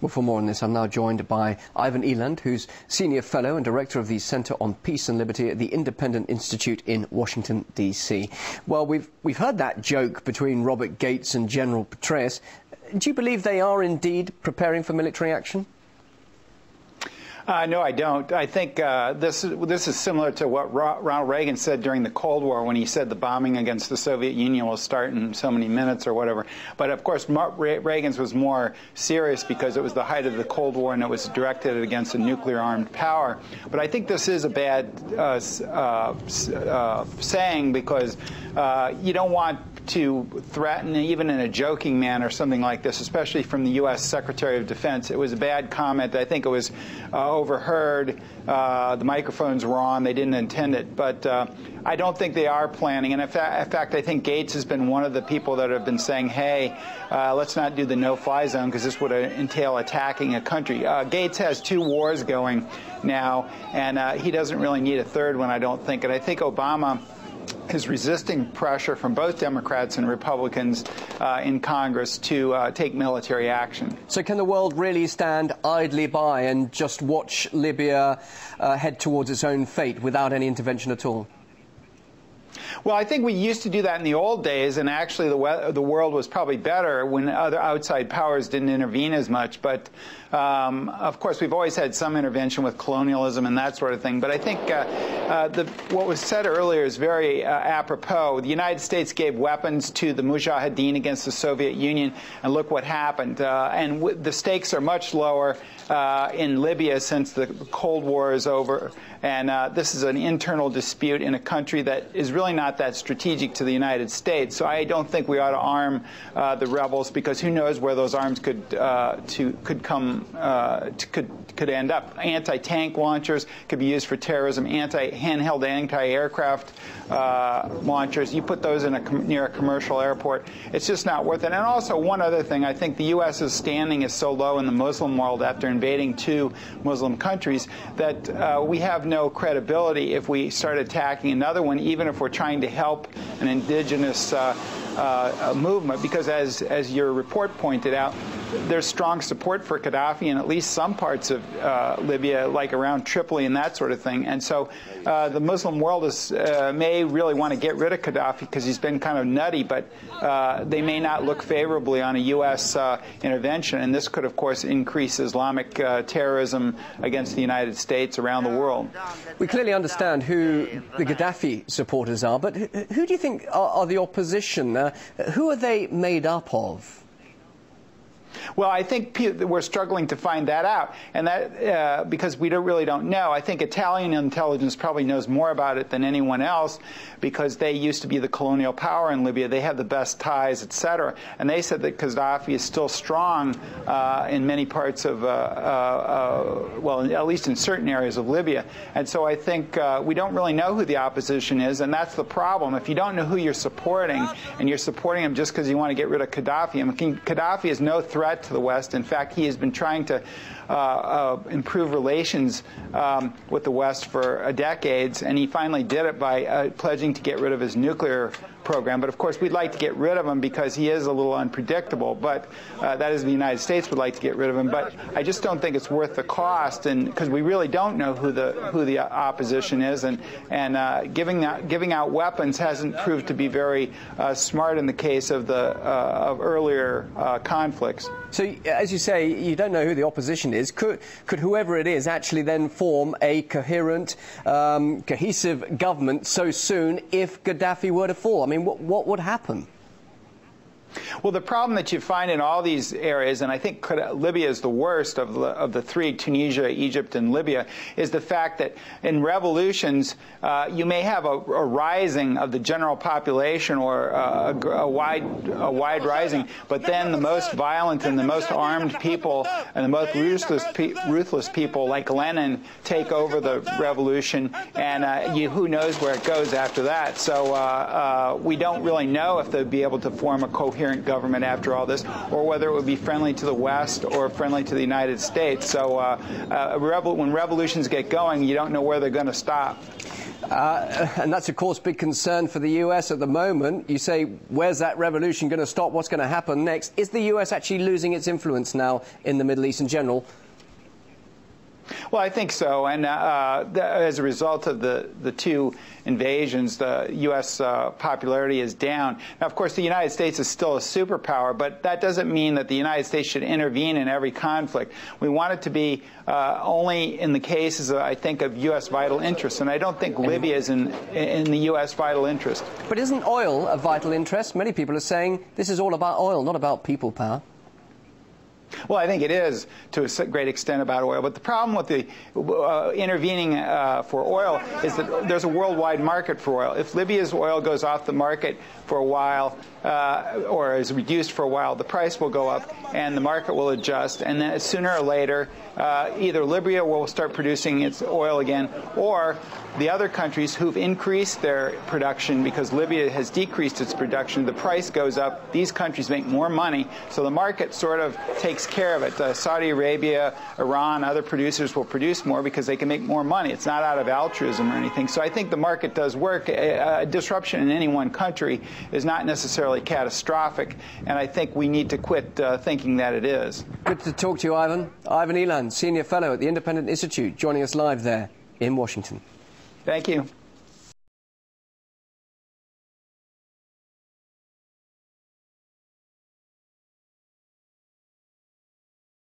Well, for more on this, I'm now joined by Ivan Eland, who's Senior Fellow and Director of the Center on Peace and Liberty at the Independent Institute in Washington, D.C. Well, we've heard that joke between Robert Gates and General Petraeus. Do you believe they are indeed preparing for military action? No, I don't. I think this is similar to what Ronald Reagan said during the Cold War when he said the bombing against the Soviet Union will start in so many minutes or whatever. But of course, Reagan's was more serious because it was the height of the Cold War and it was directed against a nuclear-armed power. But I think this is a bad saying because you don't want to threaten, even in a joking manner, something like this, especially from the U.S. Secretary of Defense. It was a bad comment. I think it was overheard. The microphones were on. They didn't intend it. But I don't think they are planning. And in fact, I think Gates has been one of the people that have been saying, hey, let's not do the no-fly zone because this would entail attacking a country. Gates has 2 wars going now, and he doesn't really need a third one, I don't think. And I think Obama is resisting pressure from both Democrats and Republicans in Congress to take military action. So can the world really stand idly by and just watch Libya head towards its own fate without any intervention at all? Well, I think we used to do that in the old days, and actually the world was probably better when other outside powers didn't intervene as much. But, of course, we've always had some intervention with colonialism and that sort of thing. But I think what was said earlier is very apropos. The United States gave weapons to the Mujahideen against the Soviet Union, and look what happened. And the stakes are much lower in Libya since the Cold War is over. And this is an internal dispute in a country that is really not that strategic to the United States. So I don't think we ought to arm the rebels, because who knows where those arms could end up. Anti-tank launchers could be used for terrorism. Handheld anti-aircraft launchers. You put those in near a commercial airport. It's just not worth it. And also one other thing, I think the U.S.'s standing is so low in the Muslim world after invading 2 Muslim countries that we have no credibility if we start attacking another one, even if we're trying to help an indigenous movement, because as your report pointed out, there's strong support for Gaddafi in at least some parts of Libya, like around Tripoli and that sort of thing. And so the Muslim world may really want to get rid of Gaddafi because he's been kind of nutty, but they may not look favorably on a U.S. intervention. And this could, of course, increase Islamic terrorism against the United States around the world. We clearly understand who the Gaddafi supporters are, but who do you think are the opposition? Who are they made up of? Well, I think we're struggling to find that out, and that because we really don't know. I think Italian intelligence probably knows more about it than anyone else, because they used to be the colonial power in Libya. They have the best ties, etc. And they said that Gaddafi is still strong in many parts of, well, at least in certain areas of Libya. And so I think we don't really know who the opposition is, and that's the problem. If you don't know who you're supporting, and you're supporting him just because you want to get rid of Gaddafi, I mean, Gaddafi is no threat to the West. In fact, he has been trying to improve relations with the West for decades, and he finally did it by pledging to get rid of his nuclear program. But of course, we'd like to get rid of him because he is a little unpredictable. But that is, the United States would like to get rid of him. But I just don't think it's worth the cost, and because we really don't know who the opposition is, and giving out weapons hasn't proved to be very smart in the case of the earlier conflicts. So, as you say, you don't know who the opposition is. Could whoever it is actually then form a coherent, cohesive government so soon if Gaddafi were to fall? I mean, what would happen? Well, the problem that you find in all these areas, and I think Libya is the worst of the 3, Tunisia, Egypt, and Libya, is the fact that in revolutions, you may have a rising of the general population, or a wide rising, but then the most violent and the most armed people and the most ruthless people, like Lenin, take over the revolution, and who knows where it goes after that. So we don't really know if they'd be able to form a coherent government after all this, or whether it would be friendly to the West or friendly to the United States. So when revolutions get going, you don't know where they're going to stop. And that's, of course, big concern for the US at the moment. You say, where's that revolution going to stop? What's going to happen next? Is the US actually losing its influence now in the Middle East in general? Well, I think so, and as a result of the two invasions, the U.S. Popularity is down. Now, of course, the United States is still a superpower, but that doesn't mean that the United States should intervene in every conflict. We want it to be only in the cases, I think, of U.S. vital interest, and I don't think Libya is in the U.S. vital interest. But isn't oil a vital interest? Many people are saying this is all about oil, not about people power. Well, I think it is to a great extent about oil. But the problem with the intervening for oil is that there's a worldwide market for oil. If Libya's oil goes off the market for a while or is reduced for a while, the price will go up and the market will adjust. And then sooner or later, either Libya will start producing its oil again, or the other countries who've increased their production because Libya has decreased its production, the price goes up, these countries make more money, so the market sort of takes care of it. Saudi Arabia, Iran, other producers will produce more because they can make more money. It's not out of altruism or anything. So I think the market does work. A disruption in any one country is not necessarily catastrophic, and I think we need to quit thinking that it is. Good to talk to you, Ivan. Ivan Eland, Senior Fellow at the Independent Institute, joining us live there in Washington. Thank you.